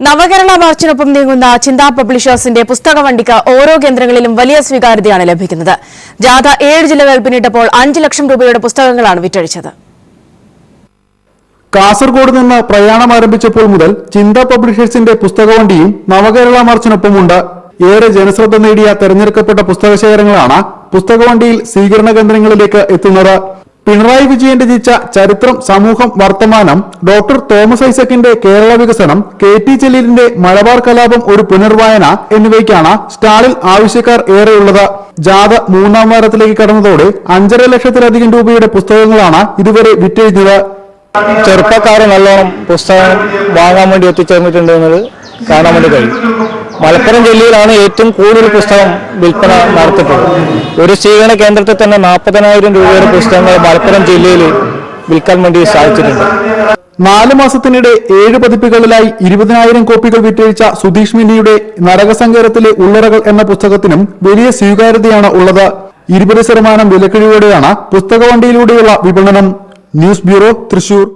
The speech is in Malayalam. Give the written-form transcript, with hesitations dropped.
നവകേരള മാർച്ചിനൊപ്പം നീങ്ങുന്ന ചിന്താ പബ്ലിഷേഴ്സിന്റെ പുസ്തകവണ്ടിക്ക് ഓരോ കേന്ദ്രങ്ങളിലും വലിയ സ്വീകാര്യതയാണ് ലഭിക്കുന്നത്. ജാഥ 7 ജില്ലകൾ പിന്നിട്ടപ്പോൾ 5 ലക്ഷം രൂപയുടെ പുസ്തകങ്ങളാണ് വിറ്റഴിച്ചത്. കാസർഗോഡ് നിന്ന് പ്രയാണം ആരംഭിച്ചപ്പോൾ മുതൽ ചിന്താ പബ്ലിഷേഴ്സിന്റെ പുസ്തകവണ്ടിയും നവകേരള മാർച്ചിനൊപ്പമുണ്ട്. ഏറെ ജനശ്രദ്ധ നേടിയ തെരഞ്ഞെടുക്കപ്പെട്ട പുസ്തകശേഖരങ്ങളാണ് പുസ്തകവണ്ടിയിൽ സ്വീകരണ കേന്ദ്രങ്ങളിലേക്ക് എത്തുന്നത്. പിണറായി വിജയൻ രചിച്ച ചരിത്രം, സമൂഹം, വർത്തമാനം, ഡോക്ടർ തോമസ് ഐസക്കിന്റെ കേരള വികസനം, KT ജലീലിന്റെ മലബാർ കലാപം ഒരു പുനർവായന എന്നിവയ്ക്കാണ് സ്റ്റാളിൽ ആവശ്യക്കാർ ഏറെയുള്ളത്. ജാഥ 3ാം വാരത്തിലേക്ക് കടന്നതോടെ 5.5 ലക്ഷത്തിലധികം രൂപയുടെ പുസ്തകങ്ങളാണ് ഇതുവരെ വിറ്റഴിഞ്ഞത്. ചെറുപ്പക്കാരെ നല്ലോണം പുസ്തകം വാങ്ങാൻ വേണ്ടി എത്തിച്ചേർന്നിട്ടുണ്ട് എന്നത് കാണാൻ വേണ്ടി കഴിയും. മലപ്പുറം ജില്ലയിലാണ് ഏറ്റവും കൂടുതൽ പുസ്തകം വിൽപ്പന നടത്തിയിട്ടുള്ളത്. ഒരു സ്വീകരണ കേന്ദ്രത്തിൽ തന്നെ 40,000 രൂപയുടെ പുസ്തകങ്ങൾ മലപ്പുറം ജില്ലയിൽ വിൽക്കാൻ വേണ്ടി സാധിച്ചിട്ടുണ്ട്. 4 മാസത്തിനിടെ 7 പതിപ്പുകളിലായി 20,000 കോപ്പികൾ വിറ്റഴിച്ച സുധീഷ് മിനിയുടെ നരകസങ്കേതത്തിലെ ഉള്ളറകൾ എന്ന പുസ്തകത്തിനും വലിയ സ്വീകാര്യതയാണ് ഉള്ളത്. 20% വിലക്കിഴിവോടെയാണ് പുസ്തകവണ്ടിയിലൂടെയുള്ള വിപണനം. News bureau, Thrissur.